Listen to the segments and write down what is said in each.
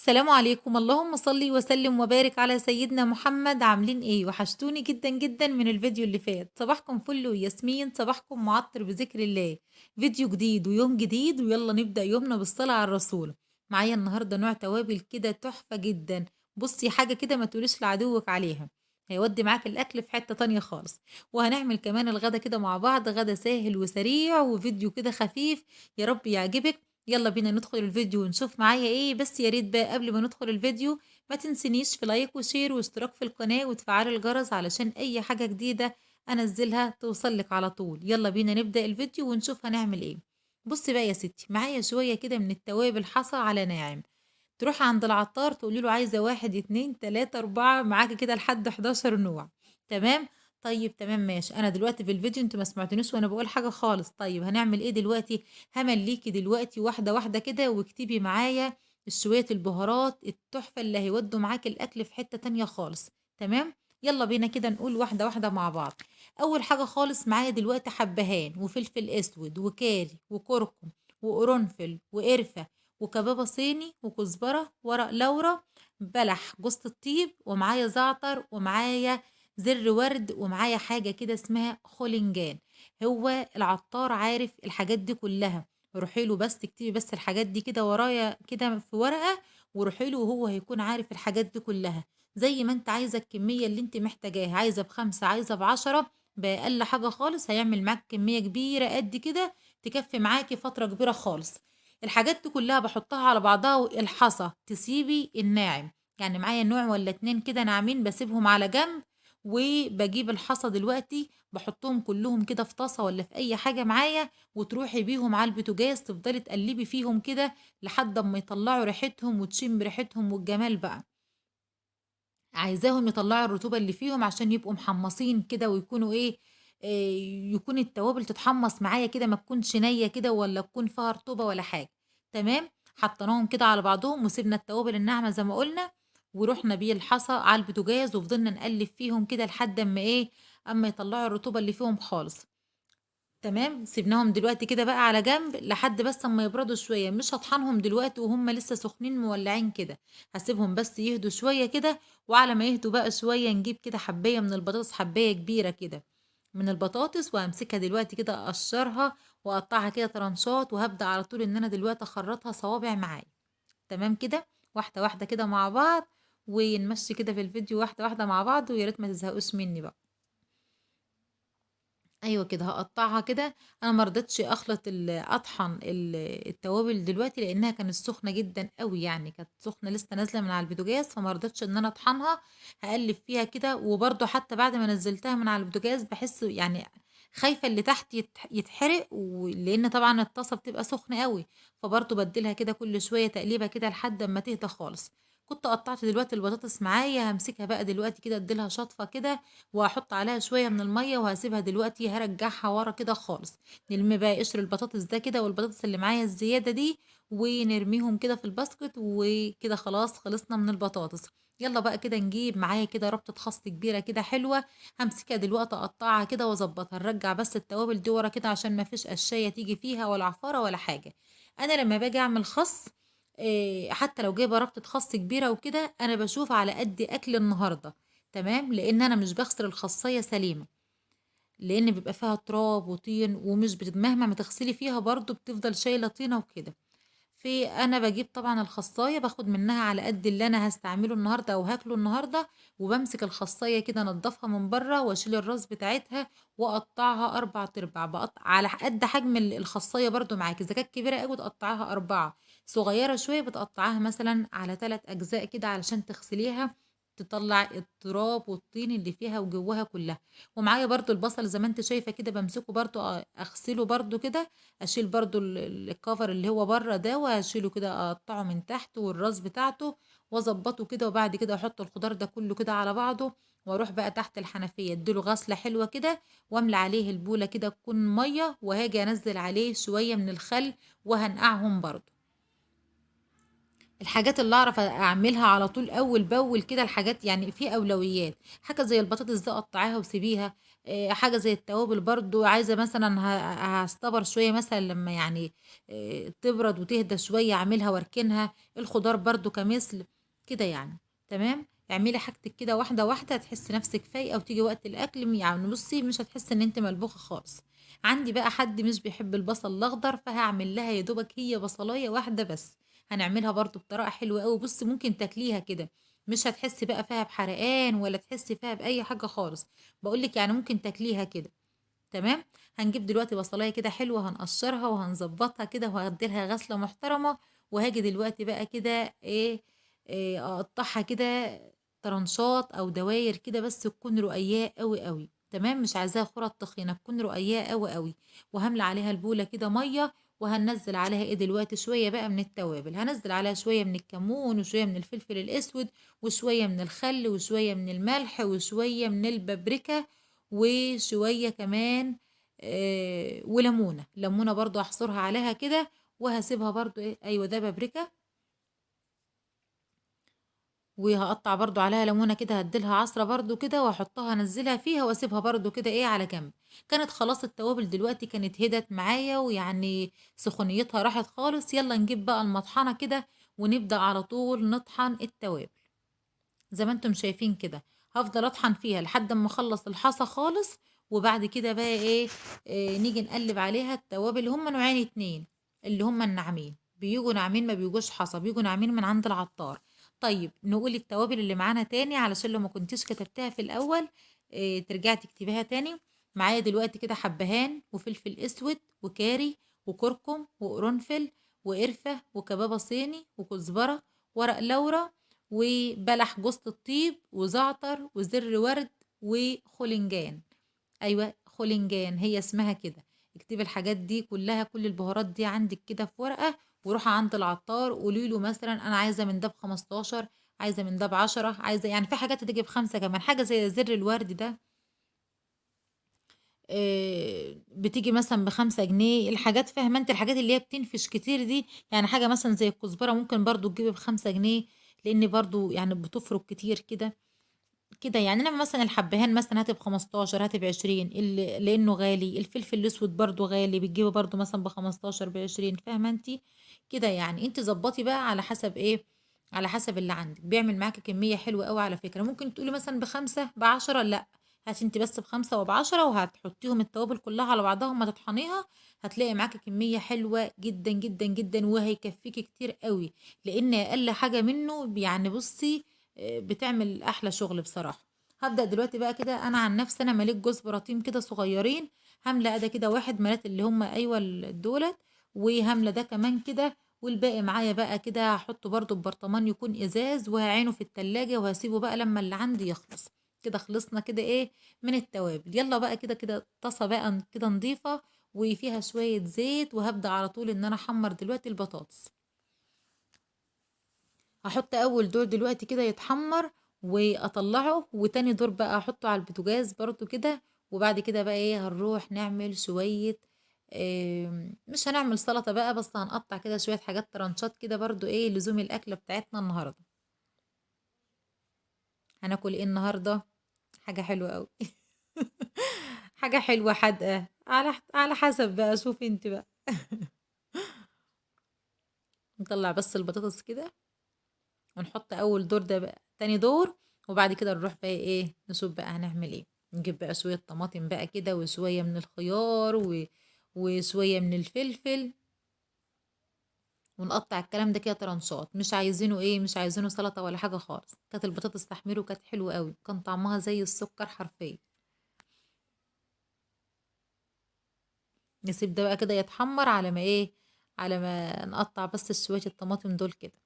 السلام عليكم، اللهم صل وسلم وبارك على سيدنا محمد. عاملين ايه؟ وحشتوني جدا جدا من الفيديو اللي فات. صباحكم فل وياسمين، صباحكم معطر بذكر الله. فيديو جديد ويوم جديد، ويلا نبدأ يومنا بالصلاة على الرسول. معايا النهاردة نوع توابل كده تحفة جدا. بصي حاجة كده ما تقوليش لعدوك عليها، هيودي معاك الأكل في حتة تانية خالص. وهنعمل كمان الغدا كده مع بعض، غدا سهل وسريع وفيديو كده خفيف. يا رب يعجبك. يلا بينا ندخل الفيديو ونشوف معايا ايه. بس يا ريت بقى قبل ما ندخل الفيديو ما تنسنيش في لايك وشير واشتراك في القناة وتفعل الجرس علشان اي حاجة جديدة انزلها توصلك على طول. يلا بينا نبدأ الفيديو ونشوف هنعمل ايه. بصي بقى يا ستي، معايا شوية كده من التوابل حصى على ناعم. تروحي عند العطار تقولي له عايزة 1 2 3 4، معاكي كده لحد 11 نوع. تمام. طيب تمام ماشي، انا دلوقتي في الفيديو انتوا ما سمعتونيش وانا بقول حاجة خالص. طيب هنعمل ايه دلوقتي؟ همليكي دلوقتي واحدة واحدة كده، واكتبي معايا شوية البهارات التحفة اللي هيودوا معاك الأكل في حتة تانية خالص. تمام. يلا بينا كده نقول واحدة واحدة مع بعض. أول حاجة خالص معايا دلوقتي حبهان وفلفل أسود وكاري وكركم وقرنفل وقرفة وكبابة صيني وكزبرة ورق لورا بلح جوز الطيب، ومعايا زعتر، ومعايا زر ورد، ومعايا حاجة كده اسمها خولنجان. هو العطار عارف الحاجات دي كلها. روحي له بس اكتبي بس الحاجات دي كده ورايا كده في ورقة، وروحي له وهو هيكون عارف الحاجات دي كلها. زي ما انت عايزة الكمية اللي انت محتاجاها، عايزة ب5 عايزة ب10، بأقل حاجة خالص هيعمل معاك كمية كبيرة قد كده، تكفي معاكي فترة كبيرة خالص. الحاجات دي كلها بحطها على بعضها، والحصى تسيبي الناعم. يعني معايا نوع ولا اتنين كده ناعمين بسيبهم على جنب، وبجيب الحصى دلوقتي بحطهم كلهم كده في طاسة ولا في اي حاجة معايا، وتروحي بيهم على البوتاجاز تفضلي تقلبي فيهم كده لحد اما يطلعوا ريحتهم وتشم ريحتهم والجمال بقى. عايزاهم يطلعوا الرطوبة اللي فيهم عشان يبقوا محمصين كده ويكونوا ايه، يكون التوابل تتحمص معايا كده، ما تكونش نية كده ولا تكون فيها رطوبة ولا حاجة. تمام. حطيناهم كده على بعضهم وسيبنا التوابل الناعمة زي ما قلنا، ورحنا بيه الحصى على البوتاجاز وفضلنا نقلب فيهم كده لحد اما ايه، اما يطلعوا الرطوبة اللي فيهم خالص. تمام. سيبناهم دلوقتي كده بقى على جنب لحد بس اما يبردوا شويه، مش هطحنهم دلوقتي وهم لسه سخنين مولعين كده. هسيبهم بس يهدوا شويه كده، وعلى ما يهدوا بقى شويه نجيب كده حبايه من البطاطس، حبايه كبيره كده من البطاطس، وهمسكها دلوقتي كده اقشرها واقطعها كده طرنشات، وهبدا على طول ان انا دلوقتي اخرطها صوابع معايا. تمام كده. واحده واحده كده مع بعض، ونمشي كده في الفيديو واحده واحده مع بعض، ويا ريت ما تزهقوش مني بقى. أيوه كده، هاقطّعها كده. أنا ما رضيتش أطحن التوابل دلوقتي لإنها كانت سخنة جدًا أوي، يعني كانت سخنة لسه نازلة من على البوتاجاز، فما رضيتش إن أنا أطحنها. هاقلِّب فيها كده، وبرضه حتى بعد ما نزّلتها من على البوتاجاز باحس يعني خايفة اللي تحت يتحرق، لإن طبعًا الطاسة بتبقى سخنة أوي، فبرضه بادّي لها كده كل شوية تقليبة كده لحد أمّا تهدى خالص. كنت قطّعت دلوقتي البطاطس معايا، هامسكها بقى دلوقتي كده أدّي لها شطفة كده، وهاحط عليها شوية من المَيّة وهاسيبها دلوقتي، هارجّعها ورا كده خالص. نلم بقى قشر البطاطس ده كده والبطاطس اللي معايا الزيادة دي، ونرميهم كده في الباسكت، وكده خلاص خلصنا من البطاطس. يالّا بقى كده نجيب معايا كده ربطة خس كبيرة كده حلوة، هامسكها دلوقتي أقطّعها كده وأضبّطها، نرجّع بس التوابل دي ورا كده عشان ما فيش قشاية تيجي فيها ولا عفارة ولا حاجة. أنا لمّا باجي أعمل خس، حتى لو جايبة ربطة خس كبيرة وكده، أنا باشوف على قد أكل النهارده. تمام. لان انا مش بغسل الخاصية سليمة، لان بيبقى فيها تراب وطين، ومش مهما ما تغسلي فيها برضو بتفضل شايلة طينة وكده. انا بجيب طبعا الخاصية باخد منها على قد اللي انا هستعمله النهاردة او هاكله النهاردة، وبمسك الخاصية كده انضفها من بره واشيل الراس بتاعتها، واقطعها 4 تربع، بقطع على قد حجم الخاصية برضو معاكي. اذا كانت كبيرة قوي تقطعيها 4، صغيرة شوية بتقطعيها مثلا على 3 اجزاء كده علشان تغسليها، تطلع التراب والطين اللي فيها وجواها كلها. ومعايا برضو البصل زي ما انت شايفة كده بمسكه برضو، اغسله برضو كده، اشيل برضو الكفر اللي هو بره ده، واشيله كده اقطعه من تحت والراس بتاعته واظبطه كده، وبعد كده احط الخضار ده كله كده على بعضه، واروح بقى تحت الحنفيه اديله غسله حلوه كده، واملى عليه البوله كده تكون ميه، وهاجي انزل عليه شويه من الخل وهنقعهم برضو. الحاجات اللي اعرف اعملها على طول اول باول كده، الحاجات يعني في اولويات. حاجه زي البطاطس دي قطعيها وسيبيها. حاجه زي التوابل برضو، عايزه مثلا هستبر شويه مثلا لما يعني تبرد وتهدى شويه اعملها واركنها. الخضار برضو كمثل كده يعني. تمام. اعملي حاجتك كده واحده واحده، هتحسي نفسك فايقه، وتيجي وقت الاكل يعني بصي مش هتحسي ان انت ملبوخه خالص. عندي بقى حد مش بيحب البصل الاخضر، فهعمل لها يا دوبك هي بصلايه واحده بس. هنعملها برضو بطريقة حلوة قوي. بصي ممكن تاكليها كده، مش هتحسي بقى فيها بحرقان ولا تحسي فيها بأي حاجة خالص. بقولك يعني ممكن تاكليها كده. تمام. هنجيب دلوقتي بصلاية كده حلوة، هنقشرها وهنظبطها كده وهديلها غسلة محترمة. وهاجي دلوقتي بقى كده إيه اقطعها كده طرنشات او دواير كده، بس تكون رقيقة قوي قوي. تمام. مش عايزاها خرط تخينة، تكون رقيقة قوي قوي. وهملى عليها البولة كده مية. وهننزل عليها ايه دلوقتي شوية بقى من التوابل. هنزل عليها شوية من الكمون، وشوية من الفلفل الاسود، وشوية من الخل، وشوية من الملح، وشوية من البابريكا، وشوية كمان وليمونة. ليمونة برضو احصرها عليها كده. وهسيبها برضو ايه، ايوه ده بابريكا. وهقطع برضو عليها ليمونة كده، هديلها عصرة برضو كده، واحطها انزلها فيها واسيبها برضو كده ايه على جنب. كانت خلاص التوابل دلوقتي كانت هدت معايا، ويعني سخونيتها راحت خالص. يلا نجيب بقى المطحنة كده، ونبدأ على طول نطحن التوابل زي ما انتم شايفين كده. هفضل اطحن فيها لحد ما اخلص الحصى خالص. وبعد كده بقى نيجي نقلب عليها التوابل. اللي هم نوعين اتنين، اللي هم الناعمين بيجوا ناعمين، ما بيجوش حصى، بيجوا ناعمين من عند العطار. طيب نقول التوابل اللي معانا تاني علشان لو ما كنتيش كتبتها في الاول ترجعي تكتبيها تاني. معايا دلوقتي كده حبهان، وفلفل اسود، وكاري، وكركم، وقرنفل، وقرفة، وكبابة صيني، وكزبرة، ورق لورا، وبلح جوز الطيب، وزعتر، وزر ورد، وخولنجان. ايوه خولنجان هي اسمها كده. اكتبي الحاجات دي كلها، كل البهارات دي عندك كده في ورقه. وروحي عند العطار قولي له مثلا انا عايزه من ده ب15، عايزه من ده ب10، عايزه يعني في حاجات هتيجي ب5 كمان. حاجه زي زر الورد ده بتيجي مثلا ب5 جنيه. الحاجات فاهمه انت، الحاجات اللي هي بتنفش كتير دي. يعني حاجه مثلا زي الكزبره ممكن برضو تجيبي ب5 جنيه، لان برضو يعني بتفرق كتير كده. كده يعني. انما مثلا الحبهان مثلا هات ب15، هات ب20، لانه غالي. الفلفل الاسود برضو غالي، بتجيبه برضو مثلا ب15 ب20. فاهمه انت كده يعني. انت ظبطي بقى على حسب على حسب اللي عندك. بيعمل معاكي كميه حلوه قوي على فكره. ممكن تقولي مثلا ب5 ب10، لا، هاتي انت بس ب5 وب10، وهتحطيهم التوابل كلها على بعضها وما تطحنيها. هتلاقي معاكي كميه حلوه جدا جدا جدا، وهيكفيكي كتير قوي. لان اقل حاجه منه يعني بصي بتعمل احلى شغل بصراحه. هبدأ دلوقتي بقى كده. انا عن نفسي انا مليت جوز براطيم كده صغيرين. هملى ده كده واحد، ملات اللي هم ايوه دولت. وهملى ده كمان كده. والباقي معايا بقى كده هحطه برضو ببرطمان يكون ازاز، وهعينه في التلاجة، وهسيبه بقى لما اللي عندي يخلص. كده خلصنا كده من التوابل. يلا بقى كده كده طاسة بقى كده نضيفة، وفيها شوية زيت. وهبدأ على طول ان انا احمر دلوقتي البطاطس. هحط اول دور دلوقتي كده يتحمر، واطلعه. وتاني دور بقى احطه على البوتاجاز برضو كده. وبعد كده بقى هنروح نعمل شوية مش هنعمل سلطة بقى، بس هنقطع كده شوية حاجات ترانشات كده برضو لزوم الأكلة بتاعتنا النهاردة. هناكل ايه النهاردة؟ حاجة حلوة قوي. حاجة حلوة حادقة، على حسب بقى، شوفي انت بقى. نطلع بس البطاطس كده، ونحط اول دور ده بقى تاني دور. وبعد كده نروح بقى نشوف بقى هنعمل ايه. نجيب بقى شوية طماطم بقى كده، وشوية من الخيار وشوية من الفلفل. ونقطع الكلام ده كده طرنشات. مش عايزينه مش عايزينه سلطة ولا حاجة خالص. كانت البطاطس تحميره كانت حلوة قوي، كان طعمها زي السكر حرفيا. نسيب ده بقى كده يتحمر على ما على ما نقطع بس شوية الطماطم دول كده.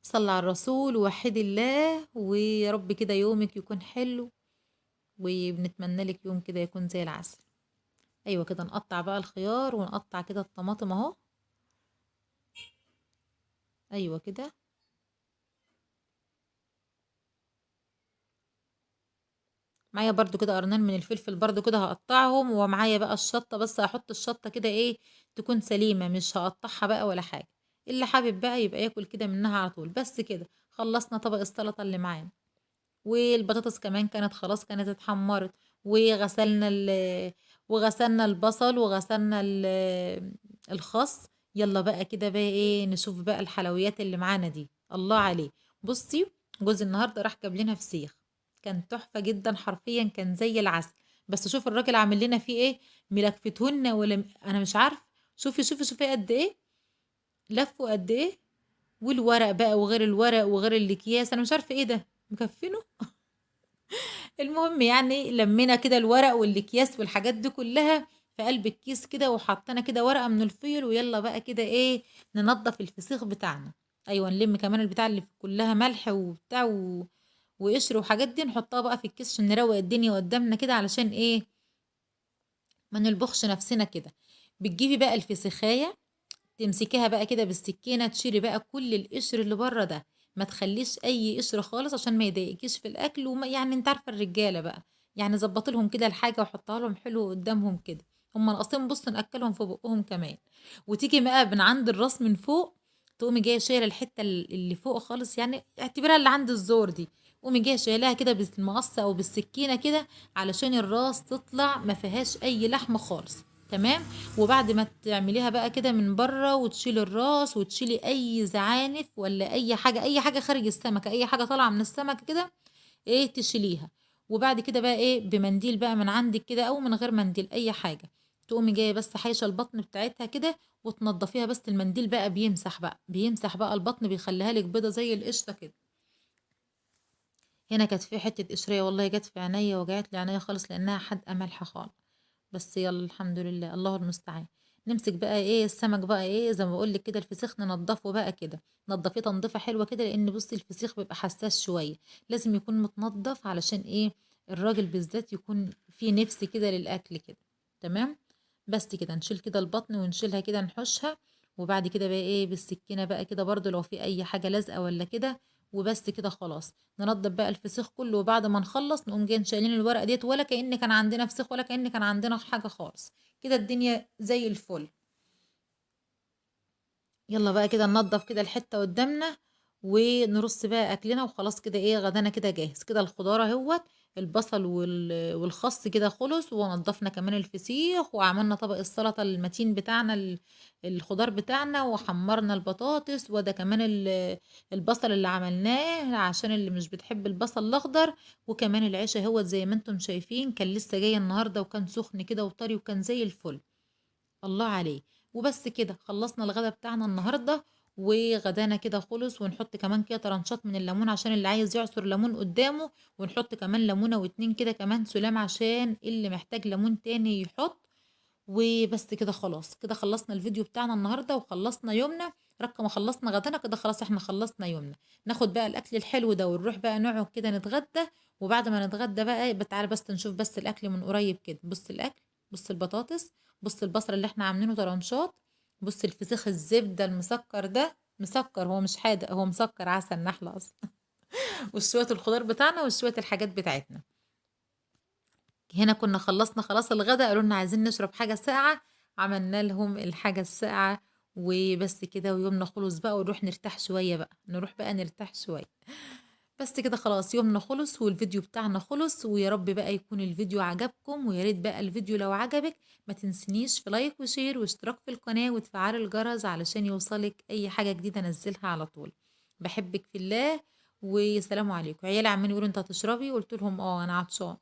صلى على الرسول ووحدي الله، ويا رب كده يومك يكون حلو، وبنتمنى لك يوم كده يكون زي العسل. ايوه كده نقطع بقى الخيار، ونقطع كده الطماطم اهو. ايوه كده. معايا برضو كده قرنين من الفلفل برضو كده هقطعهم، ومعايا بقى الشطة، بس هحط الشطة كده ايه تكون سليمة، مش هقطعها بقى ولا حاجة. اللي حابب بقى يبقى ياكل كده منها على طول. بس كده خلصنا طبق السلطة اللي معانا. والبطاطس كمان كانت خلاص كانت اتحمرت. وغسلنا وغسلنا البصل، وغسلنا الخس. يلا بقى كده بقى ايه نشوف بقى الحلويات اللي معانا دي، الله عليه. بصي، جوزي النهارده راح جاب لنا فسيخ، كان تحفة جدا حرفيا، كان زي العسل. بس شوف الراجل عامل لنا فيه ايه، ملكفتهن ولا انا مش عارف. شوفي شوفي شوفي قد ايه، لفوا قد ايه، والورق بقى وغير الورق وغير الاكياس، انا مش عارفه ايه ده مكفينه. المهم يعني لمينا كده الورق والاكياس والحاجات دي كلها في قلب الكيس كده، وحطينا كده ورقة من الفيل. ويلا بقى كده ايه ننضف الفسيخ بتاعنا. ايوه نلم كمان البتاع اللي كلها ملح وبتاع وقشر وحاجات دي، نحطها بقى في الكيس عشان نروق الدنيا قدامنا كده، علشان ايه ما نلبخش نفسنا كده. بتجيبي بقى الفسيخاية، تمسكيها بقى كده بالسكينة، تشيلي بقى كل القشر اللي بره ده، ما تخليش اي قشر خالص عشان ما يضايقكيش في الاكل. وما يعني انت عارفه الرجاله بقى، يعني ظبط لهم كده الحاجه وحطها لهم حلو قدامهم كده، هم ناقصين بص ناكلهم في بقهم كمان. وتيجي بقى من عند الراس من فوق، تقومي جايه شايله الحته اللي فوق خالص، يعني اعتبرها اللي عند الزور دي. قومي جايه شايلاها كده بالمقص او بالسكينه كده، علشان الراس تطلع ما فيهاش اي لحم خالص. تمام. وبعد ما تعمليها بقى كده من بره، وتشيلي الراس وتشيلي اي زعانف ولا اي حاجه، اي حاجه خارج السمكه، اي حاجه طالعه من السمك كده ايه تشيليها. وبعد كده بقى ايه بمنديل بقى من عندك كده او من غير منديل اي حاجه، تقومي جايه بس حايشه البطن بتاعتها كده وتنضفيها. بس المنديل بقى بيمسح بقى البطن، بيخليها لك بيضه زي القشطه كده. هنا كانت في حته قشريه والله جت في عينيا، وجعت لي عينيا خالص لانها حادقه مالحه خالص. بس يلا الحمد لله، الله المستعان. نمسك بقى ايه السمك بقى ايه زي ما بقول لك كده، الفسيخ ننضفه بقى كده، نضفيه تنظيفه حلوه كده، لان بصي الفسيخ بيبقى حساس شويه، لازم يكون متنضف علشان ايه الراجل بالذات يكون فيه نفس كده للاكل كده. تمام. بس كده نشيل كده البطن ونشيلها كده نحوشها. وبعد كده بقى ايه بالسكينه بقى كده برضو لو في اي حاجه لازقه ولا كده. وبس كده خلاص. ننضف بقى الفسيخ كله، وبعد ما نخلص نقوم جايين شايلين الورقه ديت، ولا كأن كان عندنا فسيخ ولا كأن كان عندنا حاجه خالص. كده الدنيا زي الفل. يلا بقى كده ننضف كده الحتة قدامنا، ونرص بقى اكلنا وخلاص كده ايه غدانا كده جاهز كده. الخضار اهوت، البصل والخس كده خلص، ونضفنا كمان الفسيخ، وعملنا طبق السلطة المتين بتاعنا الخضار بتاعنا، وحمرنا البطاطس، وده كمان البصل اللي عملناه عشان اللي مش بتحب البصل الاخضر. وكمان العيش اهوت زي ما انتم شايفين، كان لسه جاي النهارده وكان سخن كده وطري وكان زي الفل. الله عليه. وبس كده خلصنا الغدا بتاعنا النهارده، وغدانا كده خلص. ونحط كمان كده طرنشات من الليمون عشان اللي عايز يعصر ليمون قدامه، ونحط كمان ليمونه واتنين كده كمان سلام عشان اللي محتاج ليمون تاني يحط. وبس كده خلاص، كده خلصنا الفيديو بتاعنا النهارده وخلصنا يومنا. رقم ما خلصنا غدانا كده خلاص، احنا خلصنا يومنا. ناخد بقى الاكل الحلو ده ونروح بقى نقعد كده نتغدى. وبعد ما نتغدى بقى تعالى بس نشوف بس الاكل من قريب كده. بص الاكل، بص البطاطس، بص البصل اللي احنا عاملينه طرنشات، بص الفسيخ الزبده المسكر ده، مسكر هو مش حادق، هو مسكر عسل نحله اصلا. وشويه الخضار بتاعنا وشويه الحاجات بتاعتنا. هنا كنا خلصنا خلاص الغدا، قالوا لنا عايزين نشرب حاجة ساقعة، عملنا لهم الحاجة الساقعة. وبس كده ويومنا خلص بقى، ونروح نرتاح شوية بقى، نروح بقى نرتاح شوية. بس كده خلاص يومنا خلص والفيديو بتاعنا خلص. ويا رب بقى يكون الفيديو عجبكم، ويا ريت بقى الفيديو لو عجبك ما تنسنيش في لايك وشير واشتراك في القناة وتفعل الجرس علشان يوصلك اي حاجة جديدة انزلها على طول. بحبك في الله. وسلام عليكم. عيالي عمالين يقولوا انت هتشربي، قلت لهم اه انا عطشان.